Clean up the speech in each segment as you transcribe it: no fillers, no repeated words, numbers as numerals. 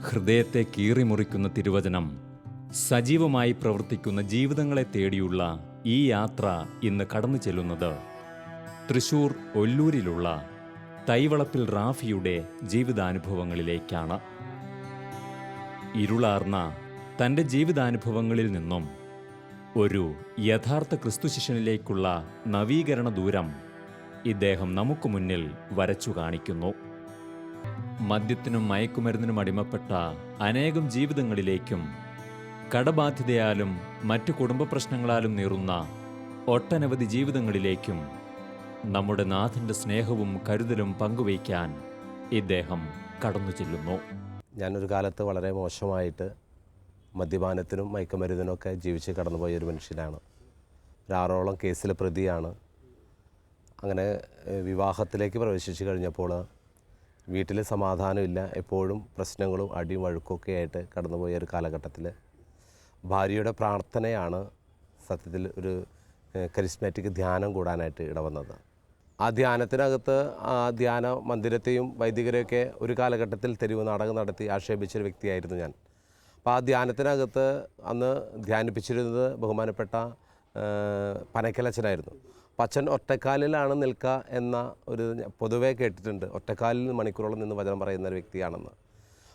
ഹൃദയത്തെ കീറിമുറിക്കുന്ന തിരുവചനം സജീവമായി പ്രവർത്തിക്കുന്ന ജീവിതങ്ങളെ തേടിയുള്ള ഈ യാത്ര ഇന്ന് കടന്നു ചെല്ലുന്നത് തൃശൂർ ഒല്ലൂരിലുള്ള തൈവളപ്പിൽ റാഫിയുടെ ജീവിതാനുഭവങ്ങളിലേക്കാണ്. ഇരുളാർന്ന തൻ്റെ ജീവിതാനുഭവങ്ങളിൽ നിന്നും ഒരു യഥാർത്ഥ ക്രിസ്തുശിഷ്യനിലേക്കുള്ള നവീകരണ ദൂരം ഇദ്ദേഹം നമുക്ക് മുന്നിൽ വരച്ചു കാണിക്കുന്നു. മദ്യത്തിനും മയക്കുമരുന്നിനും അടിമപ്പെട്ട അനേകം ജീവിതങ്ങളിലേക്കും കടബാധ്യതയാലും മറ്റു കുടുംബ പ്രശ്നങ്ങളാലും നീറുന്ന ഒട്ടനവധി ജീവിതങ്ങളിലേക്കും നമ്മുടെ നാഥൻ്റെ സ്നേഹവും കരുതലും പങ്കുവയ്ക്കാൻ ഇദ്ദേഹം കടന്നു ചെല്ലുന്നു. ഞാനൊരു കാലത്ത് വളരെ മോശമായിട്ട് മദ്യപാനത്തിനും മയക്കുമരുന്നിനൊക്കെ ജീവിച്ച് കടന്നുപോയ ഒരു മനുഷ്യനാണ്. ഒരു 6ഓളം കേസിൽ പ്രതിയാണ്. അങ്ങനെ വിവാഹത്തിലേക്ക് പ്രവേശിച്ചു കഴിഞ്ഞപ്പോൾ വീട്ടിൽ സമാധാനമില്ല, എപ്പോഴും പ്രശ്നങ്ങളും അടിയും വഴക്കൊക്കെ ആയിട്ട് കടന്നുപോയ ഒരു കാലഘട്ടത്തിൽ ഭാര്യയുടെ പ്രാർത്ഥനയാണ് സത്യത്തിൽ ഒരു കരിസ്മാറ്റിക് ധ്യാനം കൂടാനായിട്ട് ഇടവന്നത്. ആ ധ്യാനത്തിനകത്ത് ആ ധ്യാന മന്ദിരത്തെയും വൈദികരെയൊക്കെ ഒരു കാലഘട്ടത്തിൽ തെരുവ് നാടകം നടത്തി ആക്ഷേപിച്ചൊരു വ്യക്തിയായിരുന്നു ഞാൻ. അപ്പോൾ ആ ധ്യാനത്തിനകത്ത് അന്ന് ധ്യാനിപ്പിച്ചിരുന്നത് ബഹുമാനപ്പെട്ട പനക്കലച്ചനായിരുന്നു. അപ്പം അച്ഛൻ ഒറ്റക്കാലിലാണ് നിൽക്കുക എന്ന ഒരു പൊതുവേ കേട്ടിട്ടുണ്ട്. ഒറ്റക്കാലിൽ മണിക്കൂറോളം നിന്ന് വചനം പറയുന്ന ഒരു വ്യക്തിയാണെന്ന്.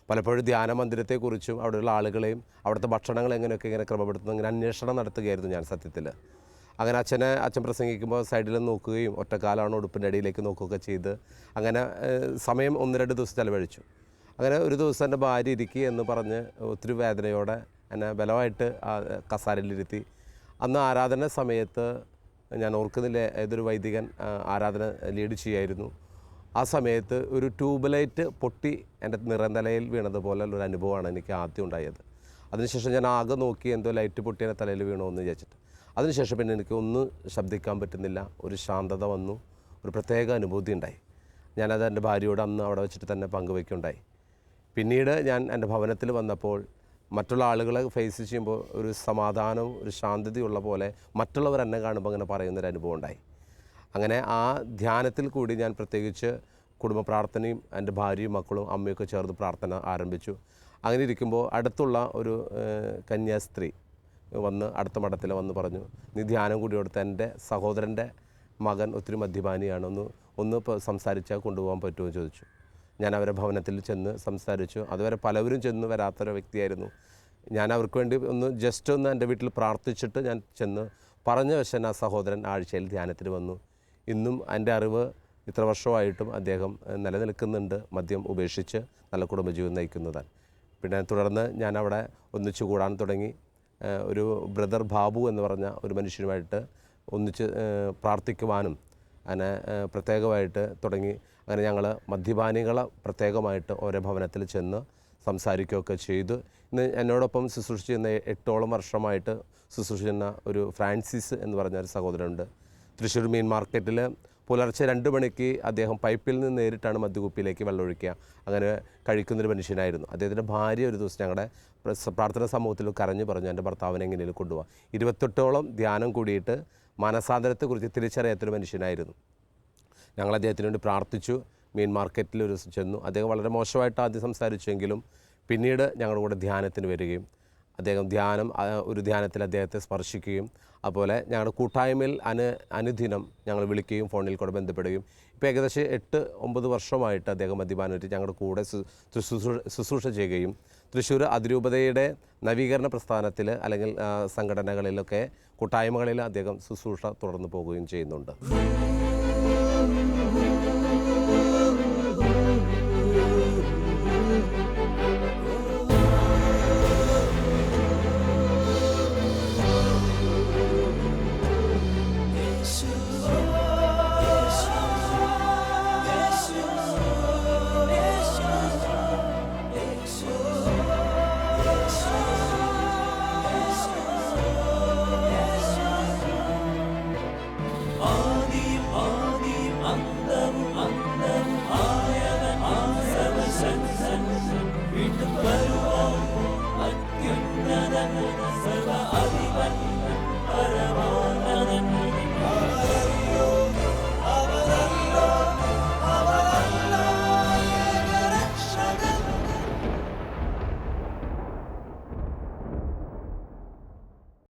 പലപ്പോഴും ധ്യാന മന്ദിരത്തെക്കുറിച്ചും അവിടെയുള്ള ആളുകളെയും അവിടുത്തെ ഭക്ഷണങ്ങൾ എങ്ങനെയൊക്കെ ഇങ്ങനെ ക്രമപ്പെടുത്തുന്നു ഇങ്ങനെ അന്വേഷണം നടത്തുകയായിരുന്നു ഞാൻ സത്യത്തിൽ. അങ്ങനെ അച്ഛൻ പ്രസംഗിക്കുമ്പോൾ സൈഡിൽ നോക്കുകയും ഒറ്റക്കാലാണ് ഉടുപ്പിൻ്റെ അടിയിലേക്ക് നോക്കുകയൊക്കെ ചെയ്ത് അങ്ങനെ സമയം 1-2 ദിവസം ചെലവഴിച്ചു. അങ്ങനെ ഒരു ദിവസം എൻ്റെ ഭാര്യ ഇരിക്കുക എന്ന് പറഞ്ഞ് ഒത്തിരി വേദനയോടെ എന്നെ ബലമായിട്ട് കസാരയിലിരുത്തി. അന്ന് ആരാധന സമയത്ത് ഞാൻ ഓർക്കുന്നില്ല, ഏതൊരു വൈദികൻ ആരാധന ലീഡ് ചെയ്യായിരുന്നു. ആ സമയത്ത് ഒരു ട്യൂബ് ലൈറ്റ് പൊട്ടി എൻ്റെ നിറന്തലയിൽ വീണതുപോലെ ഒരു അനുഭവമാണ് എനിക്ക് ആദ്യം ഉണ്ടായത്. അതിനുശേഷം ഞാൻ ആകെ നോക്കി, എന്തോ ലൈറ്റ് പൊട്ടി എൻ്റെ തലയിൽ വീണോ എന്ന് വിചാരിച്ചിട്ട്. അതിനുശേഷം പിന്നെ എനിക്ക് ഒന്നും ശബ്ദിക്കാൻ പറ്റുന്നില്ല, ഒരു ശാന്തത വന്നു, ഒരു പ്രത്യേക അനുഭൂതി ഉണ്ടായി. ഞാനത് എൻ്റെ ഭാര്യയോട് അന്ന് അവിടെ വെച്ചിട്ട് തന്നെ പങ്കുവയ്ക്കുണ്ടായി. പിന്നീട് ഞാൻ എൻ്റെ ഭവനത്തിൽ വന്നപ്പോൾ മറ്റുള്ള ആളുകളെ ഫേസ് ചെയ്യുമ്പോൾ ഒരു സമാധാനവും ഒരു ശാന്തതയുള്ള പോലെ മറ്റുള്ളവർ എന്നെ കാണുമ്പോൾ അങ്ങനെ പറയുന്നൊരു അനുഭവം ഉണ്ടായി. അങ്ങനെ ആ ധ്യാനത്തിൽ കൂടി ഞാൻ പ്രത്യേകിച്ച് കുടുംബ പ്രാർത്ഥനയും എൻ്റെ ഭാര്യയും മക്കളും അമ്മയൊക്കെ ചേർന്ന് പ്രാർത്ഥന ആരംഭിച്ചു. അങ്ങനെ ഇരിക്കുമ്പോൾ അടുത്തുള്ള ഒരു കന്യാസ്ത്രീ വന്ന് അടുത്ത മഠത്തിൽ വന്ന് പറഞ്ഞു, നീ ധ്യാനം കൂടി കൊടുത്ത് എൻ്റെ സഹോദരൻ്റെ മകൻ ഒത്തിരി മദ്യപാനിയാണ്, ഒന്ന് സംസാരിച്ചാൽ കൊണ്ടുപോകാൻ പറ്റുമോ എന്ന് ചോദിച്ചു. ഞാൻ അവരെ ഭവനത്തിൽ ചെന്ന് സംസാരിച്ചു. അതുവരെ പലവരും ചെന്ന് വരാത്തൊരു വ്യക്തിയായിരുന്നു. ഞാൻ അവർക്ക് വേണ്ടി ജസ്റ്റ് ഒന്ന് എൻ്റെ വീട്ടിൽ പ്രാർത്ഥിച്ചിട്ട് ഞാൻ ചെന്ന് പറഞ്ഞ വശൻ ആ സഹോദരൻ ആഴ്ചയിൽ ധ്യാനത്തിന് വന്നു. ഇന്നും എൻ്റെ അറിവ് ഇത്ര വർഷമായിട്ടും അദ്ദേഹം നിലനിൽക്കുന്നുണ്ട്, മദ്യം ഉപേക്ഷിച്ച് നല്ല കുടുംബജീവിതം നയിക്കുന്നതാണ്. പിന്നെ തുടർന്ന് ഞാൻ അവിടെ ഒന്നിച്ചു കൂടാൻ തുടങ്ങി. ഒരു ബ്രദർ ബാബു എന്ന് പറഞ്ഞ ഒരു മനുഷ്യനുമായിട്ട് ഒന്നിച്ച് പ്രാർത്ഥിക്കുവാനും അങ്ങനെ പ്രത്യേകമായിട്ട് തുടങ്ങി. അങ്ങനെ ഞങ്ങൾ മദ്യപാനികളെ പ്രത്യേകമായിട്ട് ഓരോ ഭവനത്തിൽ ചെന്ന് സംസാരിക്കുകയൊക്കെ ചെയ്തു. ഇന്ന് എന്നോടൊപ്പം ശുശ്രൂഷ ചെയ്യുന്ന 8ഓളം വർഷമായിട്ട് ശുശ്രൂഷ ചെയ്യുന്ന ഒരു ഫ്രാൻസിസ് എന്ന് പറഞ്ഞ ഒരു സഹോദരനുണ്ട്. തൃശ്ശൂർ മീൻ മാർക്കറ്റിൽ പുലർച്ചെ 2 മണിക്ക് അദ്ദേഹം പൈപ്പിൽ നിന്ന് നേരിട്ടാണ് മദ്യകുപ്പിയിലേക്ക് വെള്ളമൊഴിക്കുക. അങ്ങനെ കഴിക്കുന്നൊരു മനുഷ്യനായിരുന്നു. അദ്ദേഹത്തിൻ്റെ ഭാര്യ ഒരു ദിവസം ഞങ്ങളുടെ പ്രാർത്ഥനാ സമൂഹത്തിൽ കരഞ്ഞു പറഞ്ഞു, എൻ്റെ ഭർത്താവിനെ എങ്ങനെയും കൊണ്ടുപോകാം. 28ഓളം ധ്യാനം കൂടിയിട്ട് മനസാന്തരത്തെക്കുറിച്ച് തിരിച്ചറിയാത്തൊരു മനുഷ്യനായിരുന്നു. ഞങ്ങൾ അദ്ദേഹത്തിന് വേണ്ടി പ്രാർത്ഥിച്ചു. മീൻ മാർക്കറ്റിൽ ഒരു ദിവസം ചെന്നു. അദ്ദേഹം വളരെ മോശമായിട്ട് ആദ്യം സംസാരിച്ചെങ്കിലും പിന്നീട് ഞങ്ങളുടെ കൂടെ ധ്യാനത്തിന് വരികയും അദ്ദേഹം ഒരു ധ്യാനത്തിൽ അദ്ദേഹത്തെ സ്പർശിക്കുകയും അതുപോലെ ഞങ്ങളുടെ കൂട്ടായ്മയിൽ അനുദിനം ഞങ്ങൾ വിളിക്കുകയും ഫോണിൽ കൂടെ ബന്ധപ്പെടുകയും ഇപ്പോൾ ഏകദേശം 8-9 വർഷമായിട്ട് അദ്ദേഹം മദ്യപാനമായിട്ട് ഞങ്ങളുടെ കൂടെ ശുശ്രൂഷ ചെയ്യുകയും തൃശ്ശൂർ അതിരൂപതയുടെ നവീകരണ പ്രസ്ഥാനത്തിൽ അല്ലെങ്കിൽ സംഘടനകളിലൊക്കെ കൂട്ടായ്മകളിൽ അദ്ദേഹം ശുശ്രൂഷ തുടർന്നു പോകുകയും ചെയ്യുന്നുണ്ട്.